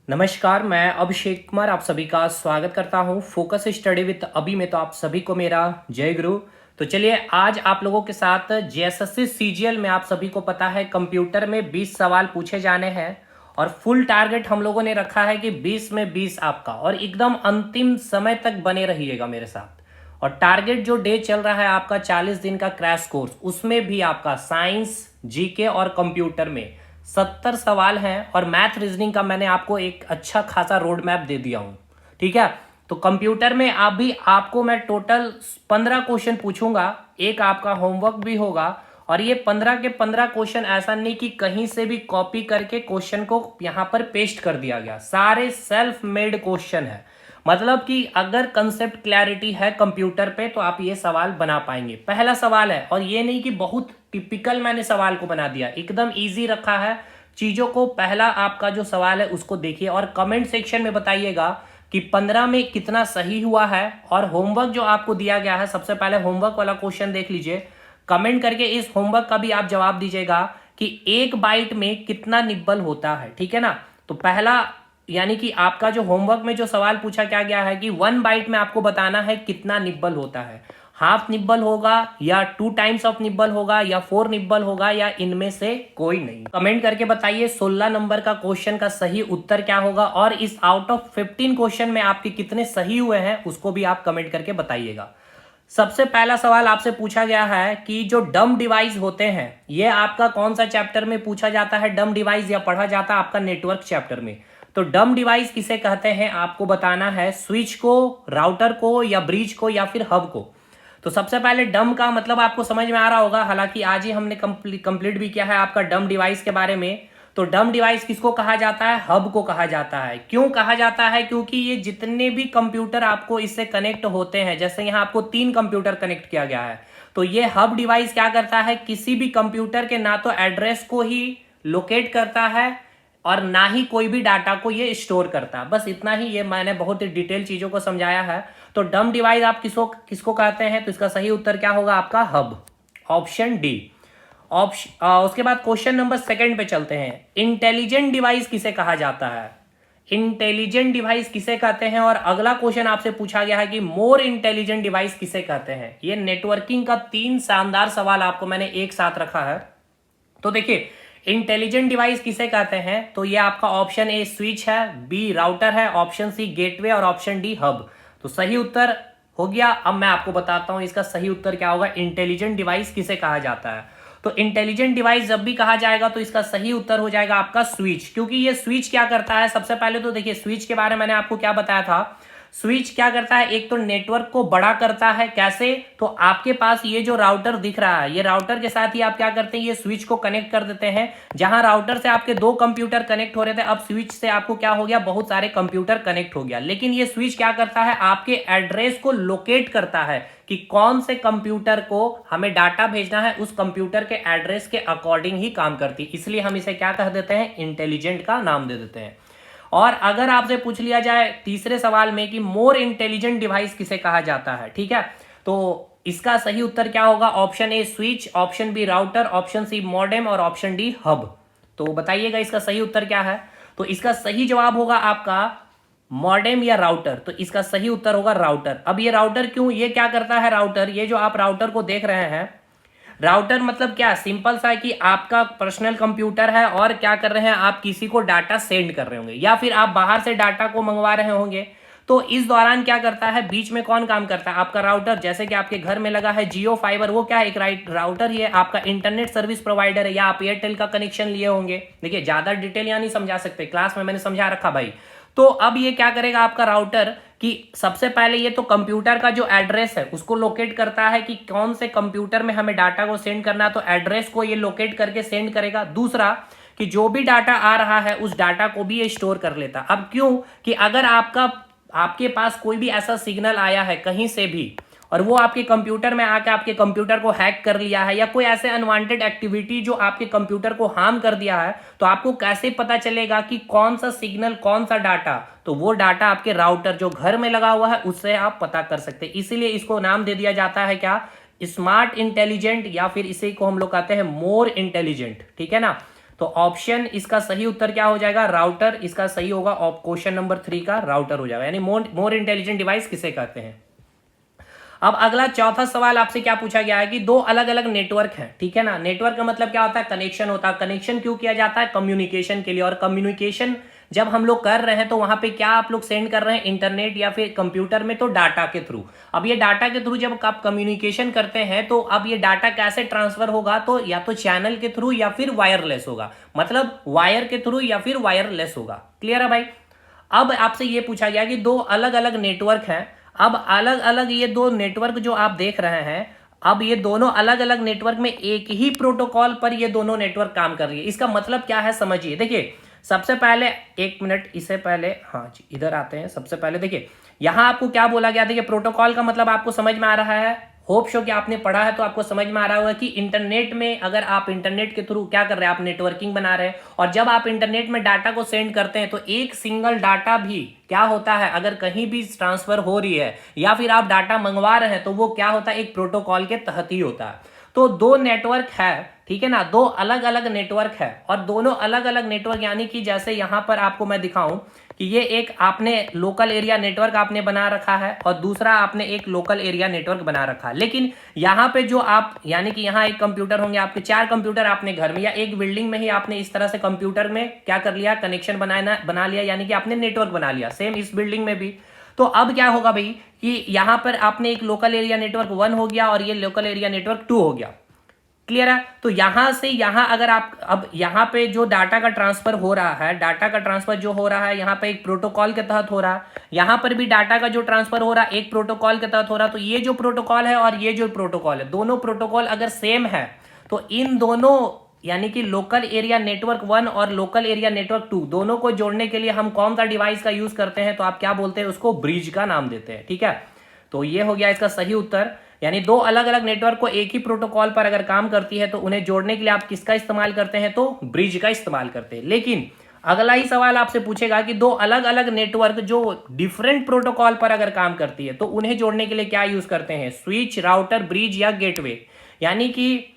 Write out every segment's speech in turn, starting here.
नमस्कार, मैं अभिषेक कुमार आप सभी का स्वागत करता हूं फोकस स्टडी विद अभी में। तो आप सभी को मेरा जय गुरु। तो चलिए आज आप लोगों के साथ जेएसएससी सीजीएल में आप सभी को पता है कंप्यूटर में 20 सवाल पूछे जाने हैं और फुल टारगेट हम लोगों ने रखा है कि 20 में 20 आपका, और एकदम अंतिम समय तक बने रहिएगा मेरे साथ। और टारगेट जो डे चल रहा है आपका 40 दिन का क्रैश कोर्स, उसमें भी आपका साइंस, जीके और कंप्यूटर में 70 सवाल हैं और मैथ रीजनिंग का मैंने आपको एक अच्छा खासा रोड मैप दे दिया हूं। ठीक है, तो कंप्यूटर में आपको मैं टोटल 15 क्वेश्चन पूछूंगा, एक आपका होमवर्क भी होगा। और ये 15 के 15 क्वेश्चन ऐसा नहीं कि कहीं से भी कॉपी करके क्वेश्चन को यहां पर पेस्ट कर दिया गया, सारे सेल्फ मेड क्वेश्चन है। मतलब कि अगर कंसेप्ट क्लैरिटी है कंप्यूटर पे तो आप ये सवाल बना पाएंगे। पहला सवाल है, और ये नहीं कि बहुत टिपिकल मैंने सवाल को बना दिया, एकदम इजी रखा है चीजों को। पहला आपका जो सवाल है उसको देखिए और कमेंट सेक्शन में बताइएगा कि 15 में कितना सही हुआ है। और होमवर्क जो आपको दिया गया है, सबसे पहले होमवर्क वाला क्वेश्चन देख लीजिए, कमेंट करके इस होमवर्क का भी आप जवाब दीजिएगा कि एक बाइट में कितना निब्बल होता है। ठीक है ना, तो पहला यानी कि आपका जो होमवर्क में जो सवाल पूछा क्या गया है कि 1 बाइट में आपको बताना है कितना निब्बल होता है। हाफ निब्बल होगा या 2 टाइम्स ऑफ निब्बल होगा या 4 निब्बल होगा या इनमें से कोई नहीं। कमेंट करके बताइए 16 नंबर का क्वेश्चन का सही उत्तर क्या होगा, और इस आउट ऑफ 15 क्वेश्चन में आपके कितने सही हुए हैं उसको भी आप कमेंट करके बताइएगा। सबसे पहला सवाल आपसे पूछा गया है कि जो डम डिवाइस होते हैं, ये आपका कौन सा चैप्टर में पूछा जाता है डम डिवाइस, या पढ़ा जाता है आपका नेटवर्क चैप्टर में। तो डम डिवाइस किसे कहते हैं आपको बताना है, स्विच को, राउटर को, या ब्रिज को, या फिर हब को। तो सबसे पहले डम का मतलब आपको समझ में आ रहा होगा, हालांकि आज ही हमने कंप्लीट भी किया है आपका डम डिवाइस के बारे में। तो डम डिवाइस किसको कहा जाता है, हब को कहा जाता है। क्यों कहा जाता है, क्योंकि ये जितने भी कंप्यूटर आपको इससे कनेक्ट होते हैं, जैसे यहाँ आपको 3 कंप्यूटर कनेक्ट किया गया है, तो ये हब डिवाइस क्या करता है, किसी भी कंप्यूटर के ना तो एड्रेस को ही लोकेट करता है और ना ही कोई भी डाटा को ये स्टोर करता है। बस इतना ही, ये मैंने बहुत ही डिटेल चीजों को समझाया है। तो डम डिवाइस आप किसको किसको कहते हैं, तो इसका सही उत्तर क्या होगा आपका हब, ऑप्शन डी। उसके बाद क्वेश्चन नंबर 2 पे चलते हैं। इंटेलिजेंट डिवाइस किसे कहा जाता है, इंटेलिजेंट डिवाइस किसे कहते हैं। और अगला क्वेश्चन आपसे पूछा गया है कि मोर इंटेलिजेंट डिवाइस किसे कहते हैं। ये नेटवर्किंग का 3 शानदार सवाल आपको मैंने एक साथ रखा है। तो देखिए इंटेलिजेंट डिवाइस किसे कहते हैं, तो ये आपका ऑप्शन ए स्विच है, बी राउटर है, ऑप्शन सी गेटवे और ऑप्शन डी हब। तो सही उत्तर हो गया। अब मैं आपको बताता हूं इसका सही उत्तर क्या होगा, इंटेलिजेंट डिवाइस किसे कहा जाता है। तो इंटेलिजेंट डिवाइस जब भी कहा जाएगा तो इसका सही उत्तर हो जाएगा आपका स्विच, क्योंकि ये स्विच क्या करता है। सबसे पहले तो देखिए स्विच के बारे में मैंने आपको क्या बताया था, स्विच क्या करता है, एक तो नेटवर्क को बड़ा करता है। कैसे, तो आपके पास ये जो राउटर दिख रहा है, ये राउटर के साथ ही आप क्या करते हैं, ये स्विच को कनेक्ट कर देते हैं। जहां राउटर से आपके 2 कंप्यूटर कनेक्ट हो रहे थे, अब स्विच से आपको क्या हो गया, बहुत सारे कंप्यूटर कनेक्ट हो गया। लेकिन ये स्विच क्या करता है, आपके एड्रेस को लोकेट करता है कि कौन से कंप्यूटर को हमें डाटा भेजना है, उस कंप्यूटर के एड्रेस के अकॉर्डिंग ही काम करती है। इसलिए हम इसे क्या कह देते हैं, इंटेलिजेंट का नाम दे देते हैं। और अगर आपसे पूछ लिया जाए तीसरे सवाल में कि मोर इंटेलिजेंट डिवाइस किसे कहा जाता है, ठीक है, तो इसका सही उत्तर क्या होगा, option A switch, option B router, option C modem और ऑप्शन डी हब। तो बताइएगा इसका सही उत्तर क्या है। तो इसका सही जवाब होगा आपका मॉडेम या राउटर। तो इसका सही उत्तर होगा राउटर। अब ये राउटर क्यों, ये क्या करता है राउटर, ये जो आप राउटर को देख रहे हैं, राउटर मतलब क्या, सिंपल सा है कि आपका पर्सनल कंप्यूटर है और क्या कर रहे हैं, आप किसी को डाटा सेंड कर रहे होंगे या फिर आप बाहर से डाटा को मंगवा रहे होंगे। तो इस दौरान क्या करता है, बीच में कौन काम करता है, आपका राउटर। जैसे कि आपके घर में लगा है जियो फाइबर, वो क्या है, एक राउटर ही है, आपका इंटरनेट सर्विस प्रोवाइडर है, या आप एयरटेल का कनेक्शन लिए होंगे। देखिए ज्यादा डिटेल यहाँ नहीं समझा सकते, क्लास में मैंने समझा रखा भाई। तो अब ये क्या करेगा आपका राउटर कि सबसे पहले ये तो कंप्यूटर का जो एड्रेस है उसको लोकेट करता है कि कौन से कंप्यूटर में हमें डाटा को सेंड करना है, तो एड्रेस को ये लोकेट करके सेंड करेगा। दूसरा कि जो भी डाटा आ रहा है उस डाटा को भी ये स्टोर कर लेता। अब क्यों, कि अगर आपके पास कोई भी ऐसा सिग्नल आया है कहीं से भी और वो आपके कंप्यूटर में आके आपके कंप्यूटर को हैक कर लिया है, या कोई ऐसे अनवांटेड एक्टिविटी जो आपके कंप्यूटर को हार्म कर दिया है, तो आपको कैसे पता चलेगा कि कौन सा सिग्नल, कौन सा डाटा, तो वो डाटा आपके राउटर जो घर में लगा हुआ है उससे आप पता कर सकते हैं। इसीलिए इसको नाम दे दिया जाता है क्या, स्मार्ट इंटेलिजेंट, या फिर इसी को हम लोग कहते हैं मोर इंटेलिजेंट। ठीक है ना, तो ऑप्शन इसका सही उत्तर क्या हो जाएगा, राउटर। इसका सही होगा क्वेश्चन नंबर 3 का राउटर हो जाएगा, यानी मोर इंटेलिजेंट डिवाइस किसे कहते हैं। अब अगला चौथा सवाल आपसे क्या पूछा गया है कि दो अलग अलग नेटवर्क हैं, ठीक है ना। नेटवर्क का मतलब क्या होता है, कनेक्शन होता है। कनेक्शन क्यों किया जाता है, कम्युनिकेशन के लिए। और कम्युनिकेशन जब हम लोग कर रहे हैं तो वहां पे क्या आप लोग सेंड कर रहे हैं, इंटरनेट या फिर कंप्यूटर में, तो डाटा के थ्रू। अब ये डाटा के थ्रू जब आप कम्युनिकेशन करते हैं तो अब ये डाटा कैसे ट्रांसफर होगा, तो या तो चैनल के थ्रू या फिर वायरलेस होगा, मतलब वायर के थ्रू या फिर वायरलेस होगा। क्लियर है भाई। अब आपसे ये पूछा गया कि दो अलग अलग नेटवर्क हैं। अब अलग अलग ये दो नेटवर्क जो आप देख रहे हैं, अब ये दोनों अलग अलग नेटवर्क में एक ही प्रोटोकॉल पर ये दोनों नेटवर्क काम कर रही है। इसका मतलब क्या है समझिए। देखिए सबसे पहले, एक मिनट, इससे पहले, हाँ जी इधर आते हैं। सबसे पहले देखिए यहां आपको क्या बोला गया, देखिए प्रोटोकॉल का मतलब आपको समझ में आ रहा है। होप शो कि आपने पढ़ा है तो आपको समझ में आ रहा होगा कि इंटरनेट में अगर आप इंटरनेट के थ्रू क्या कर रहे हैं, आप नेटवर्किंग बना रहे हैं, और जब आप इंटरनेट में डाटा को सेंड करते हैं तो एक सिंगल डाटा भी क्या होता है, अगर कहीं भी ट्रांसफर हो रही है या फिर आप डाटा मंगवा रहे हैं तो वो क्या होता है, एक प्रोटोकॉल के तहत ही होता है। तो दो नेटवर्क है, ठीक है ना, दो अलग अलग नेटवर्क है, और दोनों अलग अलग नेटवर्क, यानी कि जैसे यहां पर आपको मैं दिखाऊं कि ये एक आपने लोकल एरिया नेटवर्क आपने बना रखा है और दूसरा आपने एक लोकल एरिया नेटवर्क बना रखा है। लेकिन यहाँ पे जो आप, यानी कि यहाँ एक कंप्यूटर होंगे आपके, 4 कंप्यूटर आपने घर में या एक बिल्डिंग में ही आपने इस तरह से कंप्यूटर में क्या कर लिया, कनेक्शन बना लिया, यानी कि आपने नेटवर्क बना लिया। सेम इस बिल्डिंग में भी। तो अब क्या होगा भाई कि यहां पर आपने एक लोकल एरिया नेटवर्क 1 हो गया और ये लोकल एरिया नेटवर्क 2 हो गया। क्लियर है। तो यहां से यहां अगर आप, अब यहां पे जो डाटा का ट्रांसफर हो रहा है, डाटा का ट्रांसफर जो हो रहा है यहां पे एक प्रोटोकॉल के तहत हो रहा है, यहां पर भी डाटा का जो ट्रांसफर हो रहा है एक प्रोटोकॉल के तहत हो रहा है। तो ये जो प्रोटोकॉल है और ये जो प्रोटोकॉल है, दोनों प्रोटोकॉल अगर सेम है तो इन दोनों, यानी कि लोकल एरिया नेटवर्क 1 और लोकल एरिया नेटवर्क 2, दोनों को जोड़ने के लिए हम कौन सा डिवाइस का यूज करते हैं, तो आप क्या बोलते हैं, उसको ब्रिज का नाम देते हैं। ठीक है, तो ये हो गया इसका सही उत्तर। यानी दो अलग अलग नेटवर्क को एक ही प्रोटोकॉल पर अगर काम करती है तो उन्हें जोड़ने के लिए आप किसका इस्तेमाल करते हैं, तो ब्रिज का इस्तेमाल करते हैं। लेकिन अगला ही सवाल आपसे पूछेगा कि दो अलग अलग नेटवर्क जो डिफरेंट प्रोटोकॉल पर अगर काम करती है तो उन्हें जोड़ने के लिए क्या यूज करते हैं, स्विच, राउटर, ब्रिज या गेटवे। यानी कि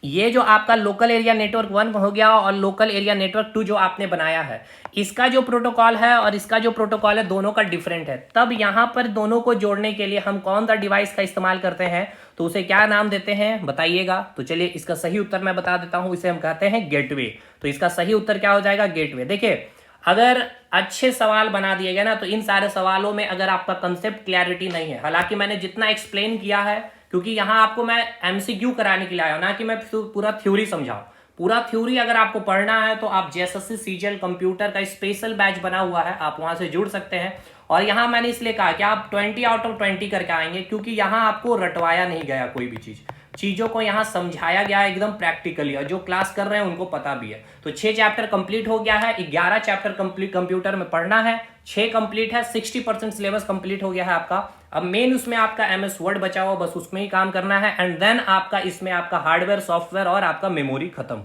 ये जो आपका लोकल एरिया नेटवर्क 1 हो गया और लोकल एरिया नेटवर्क 2 जो आपने बनाया है, इसका जो प्रोटोकॉल है और इसका जो प्रोटोकॉल है दोनों का डिफरेंट है। तब यहां पर दोनों को जोड़ने के लिए हम कौन सा डिवाइस का इस्तेमाल करते हैं, तो उसे क्या नाम देते हैं बताइएगा। तो चलिए इसका सही उत्तर मैं बता देता हूं, इसे हम कहते हैं गेटवे। तो इसका सही उत्तर क्या हो जाएगा, गेटवे। देखिए अगर अच्छे सवाल बना दिए गए ना, तो इन सारे सवालों में अगर आपका कंसेप्ट क्लैरिटी नहीं है, हालांकि मैंने जितना एक्सप्लेन किया है, क्योंकि यहां आपको मैं एमसीक्यू कराने के लिए आया हूं, ना कि मैं पूरा थ्योरी समझाऊं। पूरा थ्योरी अगर आपको पढ़ना है तो आप जेएसएससी सीजीएल कंप्यूटर का स्पेशल बैच बना हुआ है, आप वहां से जुड़ सकते हैं। और यहां मैंने इसलिए कहा कि आप 20 आउट ऑफ 20 करके आएंगे, क्योंकि यहां आपको रटवाया नहीं गया कोई भी चीजों को यहाँ समझाया गया है एकदम प्रैक्टिकली, और जो क्लास कर रहे हैं उनको पता भी है। तो 6 चैप्टर कंप्लीट हो गया है, 11 चैप्टर कंप्लीट कंप्यूटर में पढ़ना है, 6 कंप्लीट है, 60% सिलेबस कंप्लीट हो गया है आपका। अब मेन उसमें आपका एमएस वर्ड बचा हुआ, बस उसमें ही काम करना है, एंड देन आपका इसमें आपका हार्डवेयर, सॉफ्टवेयर और आपका मेमोरी खत्म।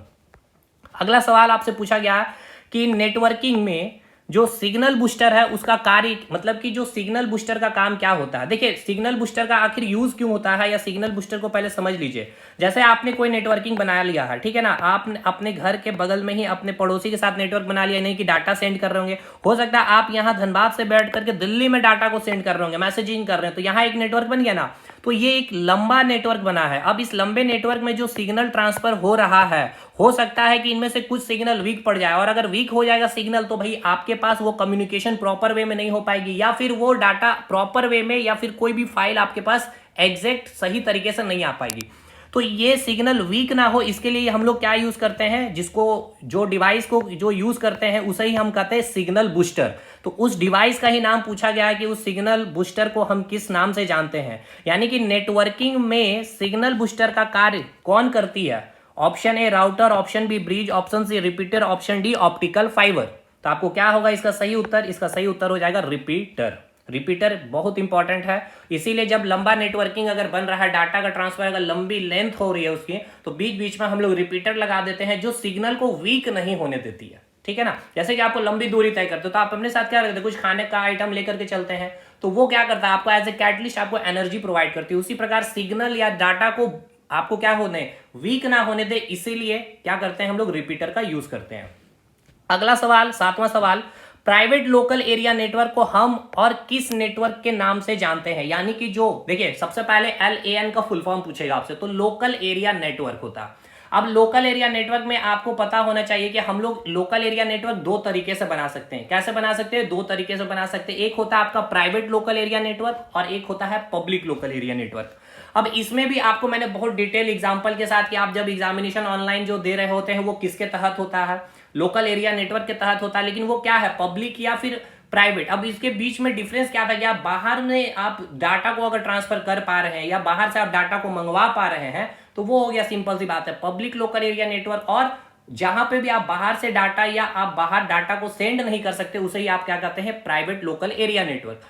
अगला सवाल आपसे पूछा गया कि नेटवर्किंग में जो सिग्नल बूस्टर है उसका कार्य, मतलब कि जो सिग्नल बूस्टर का काम क्या होता है। देखिए सिग्नल बूस्टर का आखिर यूज क्यों होता है, या सिग्नल बूस्टर को पहले समझ लीजिए। जैसे आपने कोई नेटवर्किंग बना लिया है, ठीक है ना, आपने अपने घर के बगल में ही अपने पड़ोसी के साथ नेटवर्क बना लिया, नहीं कि डाटा सेंड कर रहे होंगे। हो सकता है आप यहाँ धनबाद से बैठ करके दिल्ली में डाटा को सेंड कर रहे होंगे, मैसेजिंग कर रहे हैं, तो यहाँ एक नेटवर्क बन गया ना। तो ये एक लंबा नेटवर्क बना है। अब इस लंबे नेटवर्क में जो सिग्नल ट्रांसफर हो रहा है, हो सकता है कि इनमें से कुछ सिग्नल वीक पड़ जाए, और अगर वीक हो जाएगा सिग्नल तो भाई आपके पास वो कम्युनिकेशन प्रॉपर वे में नहीं हो पाएगी, या फिर वो डाटा प्रॉपर वे में, या फिर कोई भी फाइल आपके पास एग्जैक्ट सही तरीके से नहीं आ पाएगी। तो ये सिग्नल वीक ना हो, इसके लिए हम लोग क्या यूज करते हैं, जिसको जो डिवाइस को जो यूज करते हैं उसे ही हम कहते हैं सिग्नल बूस्टर। तो उस डिवाइस का ही नाम पूछा गया है कि उस सिग्नल बूस्टर को हम किस नाम से जानते हैं। यानी कि नेटवर्किंग में सिग्नल बूस्टर का कार्य कौन करती है। Option A router, option B bridge, option C repeater, option D optical fibre. तो आपको क्या होगा इसका सही उत्तर, इसका सही उत्तर हो जाएगा रिपीटर। रिपीटर बहुत इंपॉर्टेंट है, इसीलिए जब लंबा नेटवर्किंग अगर बन रहा है, डाटा का ट्रांसफर अगर लंबी लेंथ हो रही है उसकी, तो बीच बीच में हम लोग रिपीटर लगा देते हैं जो सिग्नल को वीक नहीं होने देती है। ठीक है ना, जैसे कि आपको लंबी दूरी तय करते हो तो आप अपने साथ क्या रखते हैं, कुछ खाने का आइटम लेकर के चलते हैं, तो वो क्या करता है, आपको एज ए कैटलिस्ट आपको एनर्जी प्रोवाइड करती है। उसी प्रकार सिग्नल या डाटा को आपको क्या होने, वीक ना होने दे, इसीलिए क्या करते हैं हम लोग रिपीटर का यूज करते हैं। अगला सवाल, 7वां सवाल, प्राइवेट लोकल एरिया नेटवर्क को हम और किस नेटवर्क के नाम से जानते हैं? यानी कि जो देखिए सबसे पहले LAN का फुल फॉर्म पूछेगा आपसे, तो लोकल एरिया नेटवर्क होता। अब लोकल एरिया नेटवर्क में आपको पता होना चाहिए कि हम लोग लोकल एरिया नेटवर्क दो तरीके से बना सकते हैं। कैसे बना सकते हैं? दो तरीके से बना सकते हैं। एक होता है आपका प्राइवेट लोकल एरिया नेटवर्क और एक होता है पब्लिक लोकल एरिया नेटवर्क। अब इसमें भी आपको मैंने बहुत डिटेल एग्जांपल के साथ कि आप जब एग्जामिनेशन ऑनलाइन जो दे रहे होते हैं वो किसके तहत होता है, लोकल एरिया नेटवर्क के तहत होता है, लेकिन वो क्या है, पब्लिक या फिर प्राइवेट। अब इसके बीच में डिफरेंस क्या था कि आप बाहर में आप डाटा को अगर ट्रांसफर कर पा रहे हैं या बाहर से आप डाटा को मंगवा पा रहे हैं तो वो हो गया, सिंपल सी बात है, पब्लिक लोकल एरिया नेटवर्क। और जहां पे भी आप बाहर से डाटा या आप बाहर डाटा को सेंड नहीं कर सकते उसे ही आप क्या कहते हैं, प्राइवेट लोकल एरिया नेटवर्क।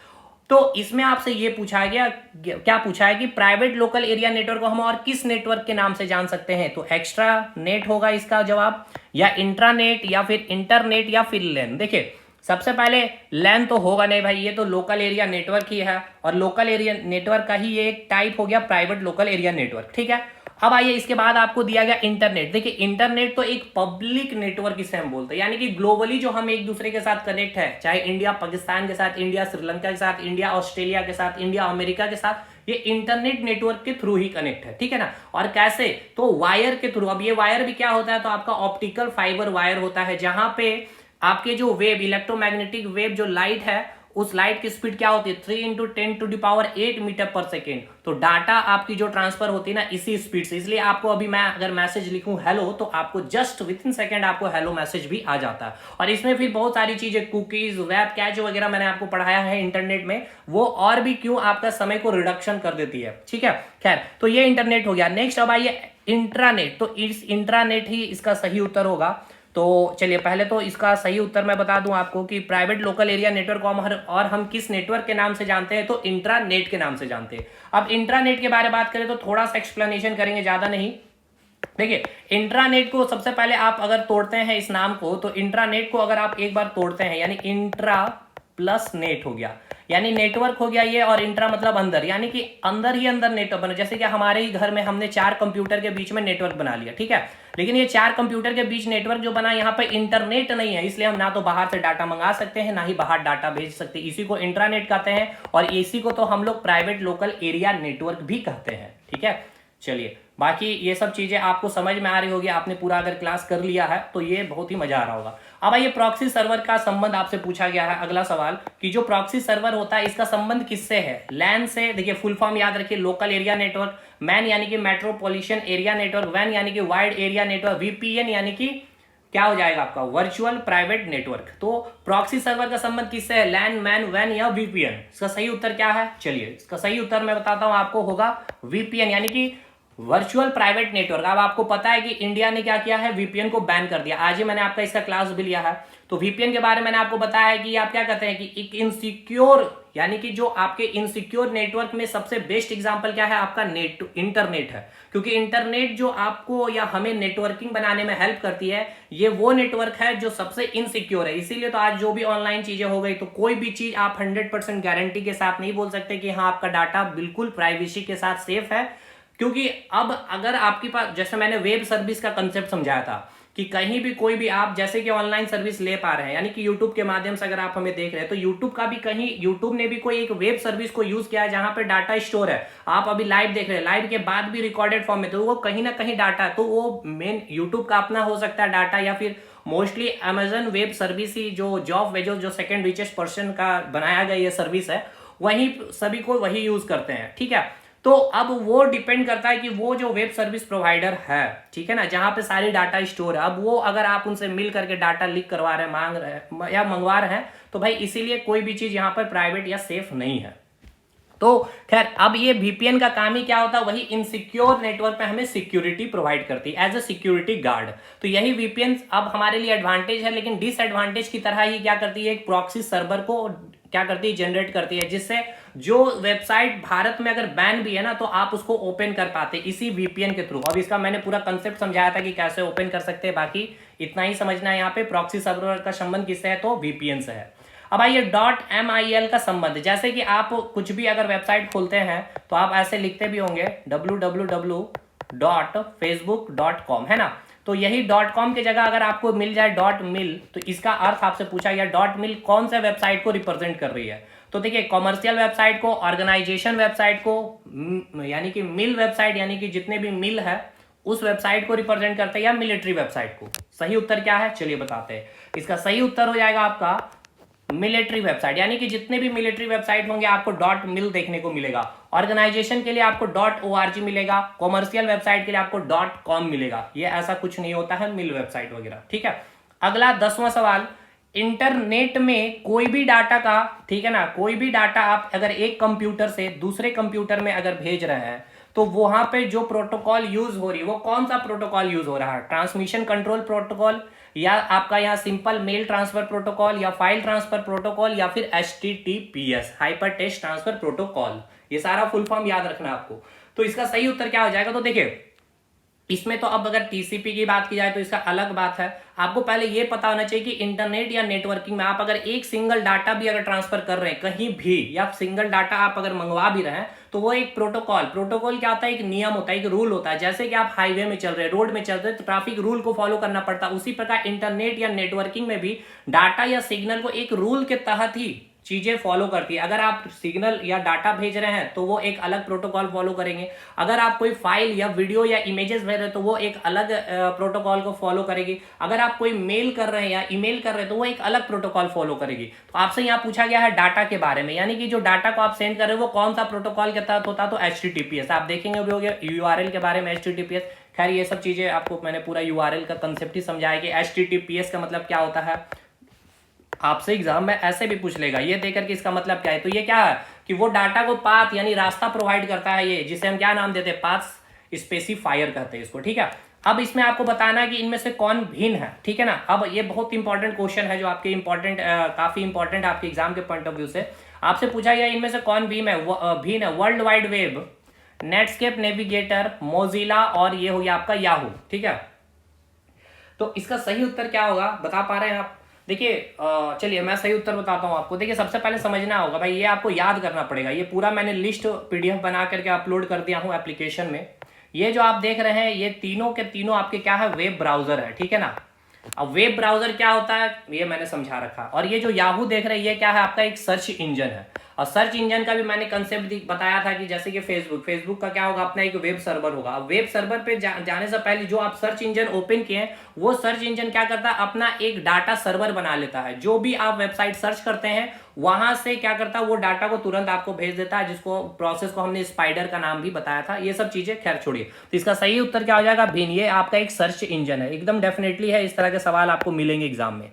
तो इसमें आपसे ये पूछा गया, क्या पूछा है कि प्राइवेट लोकल एरिया नेटवर्क को हम और किस नेटवर्क के नाम से जान सकते हैं? तो एक्स्ट्रा नेट होगा इसका जवाब, या इंट्रानेट, या फिर इंटरनेट, या फिर लैन। देखिए सबसे पहले लैन तो होगा नहीं भाई, ये तो लोकल एरिया नेटवर्क ही है, और लोकल एरिया नेटवर्क का ही ये एक टाइप हो गया प्राइवेट लोकल एरिया नेटवर्क, ठीक है। अब आइए इसके बाद आपको दिया गया इंटरनेट। देखिए इंटरनेट तो एक पब्लिक नेटवर्क इसे हम बोलते हैं, यानी कि ग्लोबली जो हम एक दूसरे के साथ कनेक्ट है, चाहे इंडिया पाकिस्तान के साथ, इंडिया श्रीलंका के साथ, इंडिया ऑस्ट्रेलिया के साथ, इंडिया अमेरिका के साथ, ये इंटरनेट नेटवर्क के थ्रू ही कनेक्ट है, ठीक है ना। और कैसे? तो वायर के थ्रू। अब ये वायर भी क्या होता है, तो आपका ऑप्टिकल फाइबर वायर होता है, जहां पे आपके जो वेव, इलेक्ट्रोमैग्नेटिक वेव जो लाइट है, उस लाइट की स्पीड क्या होती है, 3 × 10⁸ मीटर पर सेकेंड। तो डाटा आपकी जो ट्रांसफर होती है ना इसी स्पीड से, इसलिए आपको अभी मैं अगर मैसेज लिखूं हेलो तो आपको जस्ट विद इन सेकेंड आपको हेलो मैसेज भी आ जाता है। और इसमें फिर बहुत सारी चीजें, कुकीज, वेब कैच वगैरह मैंने आपको पढ़ाया है इंटरनेट में, वो और भी क्यों आपका समय को रिडक्शन कर देती है, ठीक है। खैर, तो ये इंटरनेट हो गया। नेक्स्ट अब आइए इंट्रानेट। तो इस इंट्रानेट ही इसका सही उत्तर होगा। तो चलिए पहले तो इसका सही उत्तर मैं बता दूं आपको कि प्राइवेट लोकल एरिया नेटवर्क को और हम किस नेटवर्क के नाम से जानते हैं, तो इंट्रानेट के नाम से जानते हैं। अब इंट्रानेट के बारे में बात करें तो थोड़ा सा एक्सप्लेनेशन करेंगे, ज्यादा नहीं। देखिए इंट्रानेट को सबसे पहले आप अगर तोड़ते हैं इस नाम को, तो इंट्रानेट को अगर आप एक बार तोड़ते हैं, यानी इंट्रा प्लस नेट हो गया, यानी नेटवर्क हो गया ये, और इंट्रा मतलब अंदर, यानी कि अंदर ही अंदर नेटवर्क बना। जैसे कि हमारे ही घर में हमने 4 कंप्यूटर के बीच में नेटवर्क बना लिया, ठीक है, लेकिन ये 4 कंप्यूटर के बीच नेटवर्क जो बना, यहाँ पे इंटरनेट नहीं है, इसलिए हम ना तो बाहर से डाटा मंगा सकते हैं, ना ही बाहर डाटा भेज सकते, इसी को इंट्रानेट कहते हैं, और इसी को तो हम लोग प्राइवेट लोकल एरिया नेटवर्क भी कहते हैं, ठीक है। चलिए बाकी ये सब चीजें आपको समझ में आ रही होगी, आपने पूरा अगर क्लास कर लिया है तो ये बहुत ही मजा आ रहा होगा। अब आइए प्रॉक्सी सर्वर का संबंध आपसे पूछा गया है, अगला सवाल, कि जो प्रॉक्सी सर्वर होता है इसका संबंध किससे है? लैन से। देखिए फुल फॉर्म याद रखिए, लोकल एरिया नेटवर्क, मैन यानी कि मेट्रोपॉलिटन एरिया नेटवर्क, वैन यानी कि वाइड एरिया नेटवर्क, VPN यानी कि क्या हो जाएगा आपका, वर्चुअल प्राइवेट नेटवर्क। तो प्रॉक्सी सर्वर का संबंध किससे है? लैन, मैन, वैन या VPN? इसका सही उत्तर क्या है? चलिए इसका सही उत्तर मैं बताता हूं आपको, होगा VPN यानी कि वर्चुअल प्राइवेट नेटवर्क। अब आपको पता है कि इंडिया ने क्या किया है, VPN को बैन कर दिया। आज ही मैंने आपका इसका क्लास भी लिया है, तो VPN के बारे में मैंने आपको बताया है कि आप क्या कहते हैं कि एक इनसिक्योर, यानी कि जो आपके इनसिक्योर नेटवर्क में सबसे बेस्ट एग्जांपल क्या है, आपका इंटरनेट है। क्योंकि इंटरनेट जो आपको या हमें नेटवर्किंग बनाने में हेल्प करती है, ये वो नेटवर्क है जो सबसे इनसिक्योर है। इसीलिए तो आज जो भी ऑनलाइन चीजें हो गई, तो कोई भी चीज आप 100% गारंटी के साथ नहीं बोल सकते कि हाँ आपका डाटा बिल्कुल प्राइवेसी के साथ सेफ है। क्योंकि अब अगर आपके पास, जैसे मैंने वेब सर्विस का कंसेप्ट समझाया था कि कहीं भी कोई भी आप जैसे कि ऑनलाइन सर्विस ले पा रहे हैं, यानी कि यूट्यूब के माध्यम से अगर आप हमें देख रहे हैं, तो यूट्यूब का भी कहीं, यूट्यूब ने भी कोई एक वेब सर्विस को यूज किया है जहां पे डाटा स्टोर है। आप अभी लाइव देख रहे हैं, लाइव के बाद भी रिकॉर्डेड फॉर्म में, तो वो कहीं ना कहीं डाटा, तो वो मेन यूट्यूब का अपना हो सकता है डाटा, या फिर मोस्टली अमेजन वेब सर्विस ही जो जॉब वेजो जो सेकंड रिचेस्ट पर्सन का बनाया गया ये सर्विस है, वही सभी को वही यूज करते हैं, ठीक है। तो अब वो डिपेंड करता है कि वो जो वेब सर्विस प्रोवाइडर है, ठीक है ना, जहां पे सारी डाटा स्टोर है, अब वो अगर आप उनसे मिल करके डाटा लीक करवा रहे हैं, मांग रहे हैं या मंगवा रहे हैं, तो भाई इसीलिए कोई भी चीज यहाँ पर प्राइवेट या सेफ नहीं है। तो खैर अब ये VPN का काम ही क्या होता है, वही इनसिक्योर नेटवर्क पे हमें सिक्योरिटी प्रोवाइड करती है एज ए सिक्योरिटी गार्ड। तो यही VPN अब हमारे लिए एडवांटेज है, लेकिन डिसएडवांटेज की तरह ही क्या करती है, एक प्रॉक्सी सर्वर को क्या करती है, जनरेट करती है, जिससे जो वेबसाइट भारत में अगर बैन भी है ना, तो आप उसको ओपन कर पाते इसी VPN के थ्रू। अब इसका मैंने पूरा कंसेप्ट समझाया था कि कैसे ओपन कर सकते हैं, बाकी इतना ही समझना है यहाँ पे। प्रॉक्सी सर्वर का संबंध किससे है, तो VPN से है। अब आइए .mil का संबंध, जैसे कि आप कुछ भी अगर वेबसाइट खोलते हैं तो आप ऐसे लिखते भी होंगे www .facebook.com, है ना। तो यही .com की जगह अगर आपको मिल जाए .mil, तो इसका अर्थ आपसे पूछा गया .mil कौन सा वेबसाइट को रिप्रेजेंट कर रही है। तो देखिए, कॉमर्शियल वेबसाइट को, ऑर्गेनाइजेशन वेबसाइट को, यानी कि मिल वेबसाइट, यानी कि जितने भी मिल है उस वेबसाइट को रिप्रेजेंट करते हैं, या मिलिट्री वेबसाइट को। सही उत्तर क्या है, चलिए बताते हैं। इसका सही उत्तर हो जाएगा आपका मिलिट्री वेबसाइट, यानी कि जितने भी मिलिट्री वेबसाइट होंगे आपको .mil देखने को मिलेगा। ऑर्गेनाइजेशन के लिए आपको .org मिलेगा, कॉमर्शियल वेबसाइट के लिए आपको .com मिलेगा। ये ऐसा कुछ नहीं होता है मिल वेबसाइट वगैरह, ठीक है। अगला 10वां सवाल, इंटरनेट में कोई भी डाटा का, ठीक है ना, कोई भी डाटा आप अगर एक कंप्यूटर से दूसरे कंप्यूटर में अगर भेज रहे हैं, तो वहां पे जो प्रोटोकॉल यूज हो रही है वो कौन सा प्रोटोकॉल यूज हो रहा है, ट्रांसमिशन कंट्रोल प्रोटोकॉल, या आपका यहाँ सिंपल मेल ट्रांसफर प्रोटोकॉल, या फाइल ट्रांसफर प्रोटोकॉल, या फिर HTTPS, hyper text transfer protocol. ये सारा फुल फॉर्म याद रखना आपको। तो इसका सही उत्तर क्या हो जाएगा, तो देखिए इसमें तो अब अगर टीसीपी की बात की जाए तो इसका अलग बात है। आपको पहले यह पता होना चाहिए कि इंटरनेट या नेटवर्किंग में आप अगर एक सिंगल डाटा भी अगर ट्रांसफर कर रहे हैं कहीं भी, या सिंगल डाटा आप अगर मंगवा भी रहे हैं, तो वो एक प्रोटोकॉल क्या होता है, एक नियम होता है, एक रूल होता है। जैसे कि आप हाईवे में चल रहे हैं, रोड में चल रहे हैं, तो ट्रैफिक रूल को फॉलो करना पड़ता है। उसी प्रकार इंटरनेट या नेटवर्किंग में भी डाटा या सिग्नल को एक रूल के तहत ही चीजें फॉलो करती है। अगर आप सिग्नल या डाटा भेज रहे हैं तो वो एक अलग प्रोटोकॉल फॉलो करेंगे। अगर आप कोई फाइल या वीडियो या इमेजेस भेज रहे हैं तो वो एक अलग प्रोटोकॉल को फॉलो करेगी। अगर आप कोई मेल कर रहे हैं या ईमेल कर रहे हैं तो वो एक अलग प्रोटोकॉल फॉलो करेगी। तो आपसे यहाँ पूछा गया है डाटा के बारे में, यानी कि जो डाटा को आप सेंड कर रहे हो वो कौन सा प्रोटोकॉल के तहत होता है, तो HTTPS। आप देखेंगे भी होंगे URL के बारे में, HTTPS। खैर ये सब चीजें आपको मैंने पूरा URL का कंसेप्ट ही समझाया कि HTTPS का मतलब क्या होता है। आपसे एग्जाम में ऐसे भी पूछ लेगा, ये देकर के इसका मतलब क्या है। तो ये क्या है कि वो डाटा को पाथ यानी रास्ता प्रोवाइड करता है, ये जिसे हम क्या नाम देते हैं, पाथ स्पेसिफायर कहते हैं इसको, ठीक है। अब इसमें आपको बताना है कि इनमें से कौन भिन्न है, ठीक है ना। अब ये बहुत इंपॉर्टेंट क्वेश्चन है जो आपके इंपॉर्टेंट, काफी इंपॉर्टेंट आपके एग्जाम के पॉइंट ऑफ व्यू से आपसे पूछा गया, इनमें से कौन भिन्न है। World wide web, Netscape navigator, Mozilla, और ये हो गया आपका याहू, ठीक है। तो इसका सही उत्तर क्या होगा, बता पा रहे हैं आप। देखिए चलिए मैं सही उत्तर बताता हूं आपको। देखिए सबसे पहले समझना होगा भाई, ये आपको याद करना पड़ेगा। ये पूरा मैंने लिस्ट PDF बना करके अपलोड कर दिया हूं एप्लीकेशन में। ये जो आप देख रहे हैं ये तीनों के तीनों आपके क्या है, वेब ब्राउजर है, ठीक है ना। अब वेब ब्राउजर क्या होता है ये मैंने समझा रखा। और ये जो याहू देख रहे हैं ये क्या है, आपका एक सर्च इंजन है। और सर्च इंजन का भी मैंने कंसेप्ट बताया था कि जैसे कि फेसबुक का क्या होगा, अपना एक वेब सर्वर होगा। वेब सर्वर पे जाने से पहले जो आप सर्च इंजन ओपन किए वो सर्च इंजन क्या करता है, अपना एक डाटा सर्वर बना लेता है। जो भी आप वेबसाइट सर्च करते हैं वहां से क्या करता है, वो डाटा को तुरंत आपको भेज देता है, जिसको प्रोसेस को हमने स्पाइडर का नाम भी बताया था। ये सब चीजें खैर छोड़िए। तो इसका सही उत्तर क्या हो जाएगा, भिन्न। ये आपका एक सर्च इंजन है, एकदम डेफिनेटली है। इस तरह के सवाल आपको मिलेंगे एग्जाम में।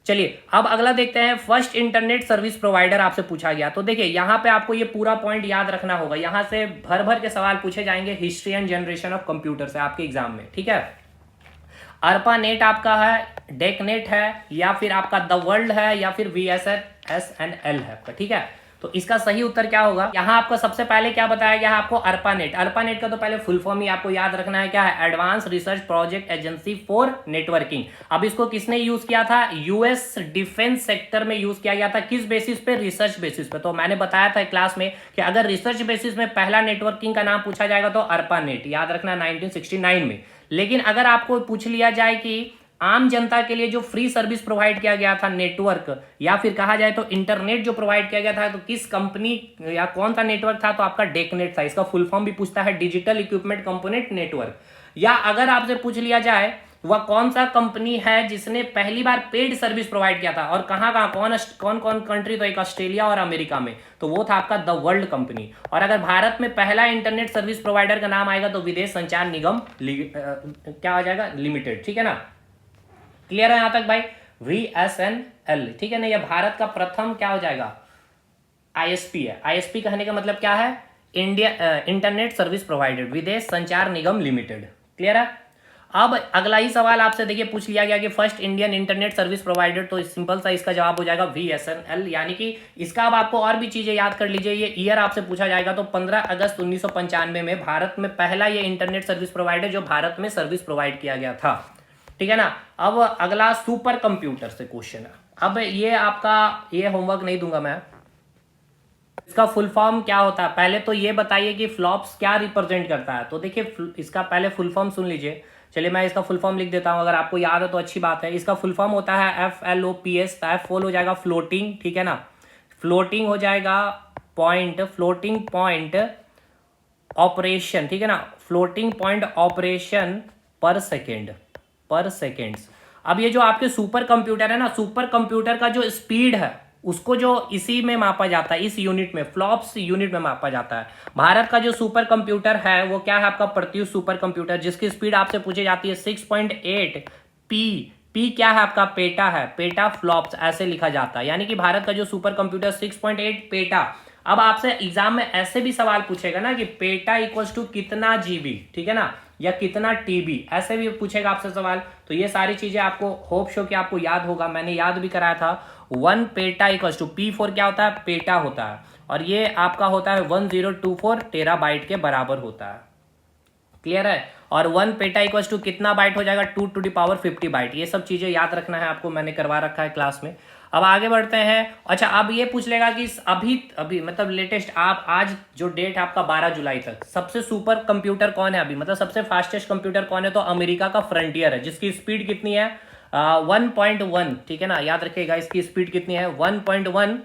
चलिए अब अगला देखते हैं, फर्स्ट इंटरनेट सर्विस प्रोवाइडर आपसे पूछा गया। तो देखिए यहां पे आपको ये पूरा पॉइंट याद रखना होगा। यहां से भर भर के सवाल पूछे जाएंगे history and generation of computer से आपके एग्जाम में, ठीक है। ARPANET आपका है, डेकनेट है, या फिर आपका द वर्ल्ड है, या फिर VSNL है आपका, ठीक है। तो इसका सही उत्तर क्या होगा, यहाँ आपको सबसे पहले क्या बताया गया है, आपको ARPANET का तो पहले फुल फॉर्म ही आपको याद रखना है, क्या है, advance research project agency for networking. अब इसको किसने यूज किया था, US डिफेंस सेक्टर में यूज किया गया था। किस बेसिस पे, रिसर्च बेसिस पे। तो मैंने बताया था क्लास में कि अगर रिसर्च बेसिस में पहला नेटवर्किंग का नाम पूछा जाएगा तो ARPANET, याद रखना 1969 में। लेकिन अगर आपको पूछ लिया जाए कि आम जनता के लिए जो फ्री सर्विस प्रोवाइड किया गया था, नेटवर्क या फिर कहा जाए तो इंटरनेट जो प्रोवाइड किया गया था, तो किस कंपनी या कौन सा नेटवर्क था, तो आपका डेकनेट था। इसका फुल फॉर्म भी पूछता है, डिजिटल इक्विपमेंट कंपोनेंट नेटवर्क। या अगर आपसे पूछ लिया जाए वह कौन सा कंपनी है जिसने पहली बार पेड सर्विस प्रोवाइड किया था, और कहां कहां कौन कौन कंट्री, तो एक ऑस्ट्रेलिया और अमेरिका में, तो वो था आपका द वर्ल्ड कंपनी। और अगर भारत में पहला इंटरनेट सर्विस प्रोवाइडर का नाम आएगा तो विदेश संचार निगम क्या आ जाएगा, लिमिटेड, ठीक है ना। क्लियर है यहां तक भाई, VSNL, ठीक है ना। यह भारत का प्रथम क्या हो जाएगा, ISP है। ISP कहने का मतलब क्या है, इंडिया इंटरनेट सर्विस प्रोवाइडर, विदेश संचार निगम लिमिटेड। क्लियर है। अब अगला ही सवाल आपसे देखिए पूछ लिया गया कि first Indian internet service provider, तो सिंपल सा इसका जवाब हो जाएगा VSNL। यानी कि इसका अब आपको और भी चीजें याद कर लीजिए। ये ईयर आपसे पूछा जाएगा तो 15 अगस्त 1995 में भारत में पहला ये इंटरनेट सर्विस प्रोवाइडर जो भारत में सर्विस प्रोवाइड किया गया था, ठीक है ना। अब अगला सुपर कंप्यूटर से क्वेश्चन है। अब ये आपका ये होमवर्क नहीं दूंगा मैं, इसका फुल फॉर्म क्या होता है, पहले तो ये बताइए कि फ्लॉप्स क्या रिप्रेजेंट करता है। तो देखिए इसका पहले फुल फॉर्म सुन लीजिए। चलिए मैं इसका फुल फॉर्म लिख देता हूँ, अगर आपको याद है तो अच्छी बात है। इसका फुल फॉर्म होता है FLOPS। एफ फुल हो जाएगा फ्लोटिंग, ठीक है ना, फ्लोटिंग हो जाएगा पॉइंट, फ्लोटिंग पॉइंट ऑपरेशन, ठीक है ना, फ्लोटिंग पॉइंट ऑपरेशन पर सेकेंड, पर सेकेंड्स। अब ये जो आपके सुपर कंप्यूटर है ना, सुपर कंप्यूटर का जो स्पीड है उसको जो इसी में मापा जाता है, इस यूनिट में, फ्लॉप्स यूनिट में मापा जाता है। भारत का जो सुपर कंप्यूटर है वो क्या है आपका, प्रत्युष सुपर कंप्यूटर, जिसकी स्पीड आपसे पूछी जाती है 6.8 पी। पी क्या है आपका, पेटा है, पेटा फ्लॉप्स ऐसे लिखा जाता है, यानी कि भारत का जो सुपर कंप्यूटर 6.8 पेटा। अब आपसे एग्जाम में ऐसे भी सवाल पूछेगा ना कि पेटा इक्वल्स टू कितना जीबी, ठीक है ना, या कितना टीबी, ऐसे भी पूछेगा आपसे सवाल। तो ये सारी चीजें आपको होप शो कि आपको याद होगा, मैंने याद भी कराया था। 1 पेटा इक्वल्स टू P4 क्या होता है, पेटा होता है, और ये आपका होता है 1024 टेराबाइट के बराबर होता है। क्लियर है। और 1 पेटा इक्वल्स टू कितना बाइट हो जाएगा, 2 टू द पावर 50 बाइट। ये सब चीजें याद रखना है आपको, मैंने करवा रखा है क्लास में। अब आगे बढ़ते हैं। अच्छा अब ये पूछ लेगा कि अभी अभी मतलब लेटेस्ट, आप आज जो डेट है आपका 12 जुलाई तक, सबसे सुपर कंप्यूटर कौन है अभी, मतलब सबसे फास्टेस्ट कंप्यूटर कौन है, तो अमेरिका का फ्रंटियर है, जिसकी स्पीड कितनी है 1.1, ठीक है ना, याद रखिएगा इसकी स्पीड कितनी है 1.1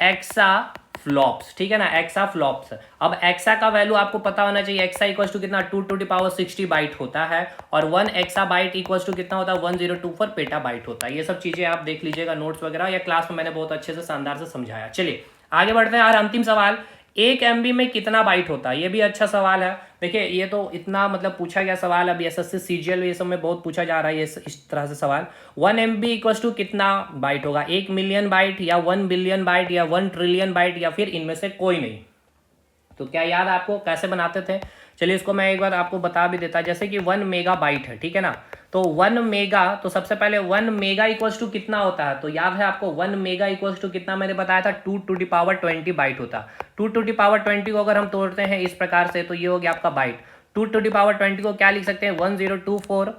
एक्सा फ्लॉप्स, ठीक है ना, एक्सा फ्लॉप्स। अब एक्सा का वैल्यू आपको पता होना चाहिए, एक्सा इक्वल्स टू कितना 2 टू द पावर 60 बाइट होता है, और 1 एक्सा बाइट इक्वल्स टू कितना होता है 1024 पेटा बाइट होता है। ये सब चीजें आप देख लीजिएगा नोट्स वगैरह, या क्लास में मैंने बहुत अच्छे से शानदार से समझाया। चलिए आगे बढ़ते हैं। और अंतिम सवाल, 1 MB में कितना बाइट होता है, ये भी अच्छा सवाल है। देखिए ये तो इतना मतलब पूछा गया सवाल, अभी SSC CGL ये सब में बहुत पूछा जा रहा है ये इस तरह से सवाल। 1 MB इक्वल्स टू कितना बाइट होगा, 1 मिलियन बाइट या 1 बिलियन बाइट या 1 ट्रिलियन बाइट, या फिर इनमें से कोई नहीं। तो क्या याद आपको कैसे बनाते थे, चलिए इसको मैं एक बार आपको बता भी देता। जैसे कि 1 मेगा बाइट है, ठीक है ना, तो 1 मेगा, तो सबसे पहले 1 मेगा इक्वल्स टू कितना होता है, तो याद है आपको 1 मेगा इक्वल्स टू कितना मैंने बताया था 2 टू द पावर 20 बाइट होता। 2 टू द पावर 20 को अगर हम तोड़ते हैं इस प्रकार से, तो ये हो गया आपका बाइट। 2 टू द पावर 20 को क्या लिख सकते हैं 1024,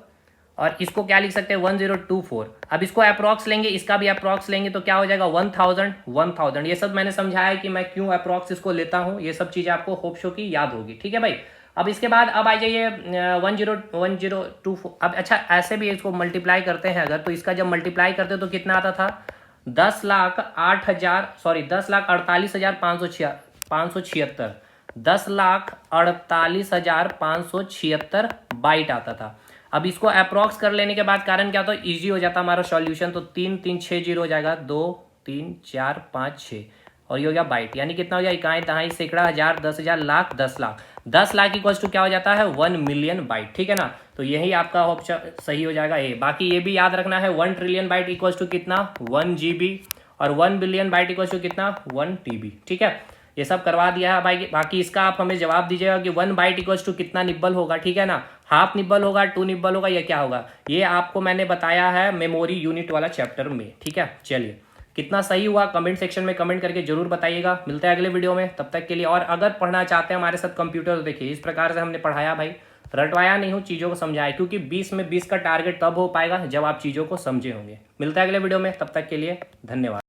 और इसको क्या लिख सकते हैं 1024। अब इसको अप्रॉक्स लेंगे, इसका भी अप्रॉक्स लेंगे, तो क्या हो जाएगा 1000। ये सब मैंने समझाया कि मैं क्यों अप्रॉक्स इसको लेता हूं, ये सब चीजें आपको होप शो की याद होगी, ठीक है भाई। अब इसके बाद अब आ जाइए 1024। अब अच्छा ऐसे भी इसको मल्टीप्लाई करते हैं अगर, तो इसका जब मल्टीप्लाई करते तो कितना आता था 10,08,000 सॉरी 10,48,576 10,48,576 बाइट आता था। अब इसको अप्रॉक्स कर लेने के बाद कारण क्या होता है, ईजी हो जाता हमारा सॉल्यूशन। तो 3 3 6 0 हो जाएगा, 2 3 4 5 6, और ये हो गया बाइट, यानी कितना हो गया इकाई दहाई सैकड़ा हजार 10,000 लाख 10 लाख। 10 लाख इक्वल्स टू क्या हो जाता है 1 मिलियन बाइट, ठीक है ना। तो यही आपका ऑप्शन सही हो जाएगा ए। बाकी ये भी याद रखना है 1 ट्रिलियन बाइट इक्वल्स टू कितना 1 GB, और 1 बिलियन बाइट इक्वल्स टू कितना 1 TB, ठीक है। ये सब करवा दिया है भाई। बाकी इसका आप हमें जवाब दीजिएगा कि 1 बाइट इक्वल्स टू कितना निब्बल होगा, ठीक है ना, हाफ निब्बल होगा, 2 निब्बल होगा, या क्या होगा, ये आपको मैंने बताया है मेमोरी यूनिट वाला चैप्टर में, ठीक है। चलिए कितना सही हुआ कमेंट सेक्शन में कमेंट करके जरूर बताइएगा। मिलते हैं अगले वीडियो में, तब तक के लिए। और अगर पढ़ना चाहते हैं हमारे साथ कंप्यूटर, तो देखिए इस प्रकार से हमने पढ़ाया भाई, रटवाया नहीं हूँ, चीज़ों को समझाया, क्योंकि 20 में 20 का टारगेट तब हो पाएगा जब आप चीज़ों को समझे होंगे। मिलता है अगले वीडियो में, तब तक के लिए धन्यवाद।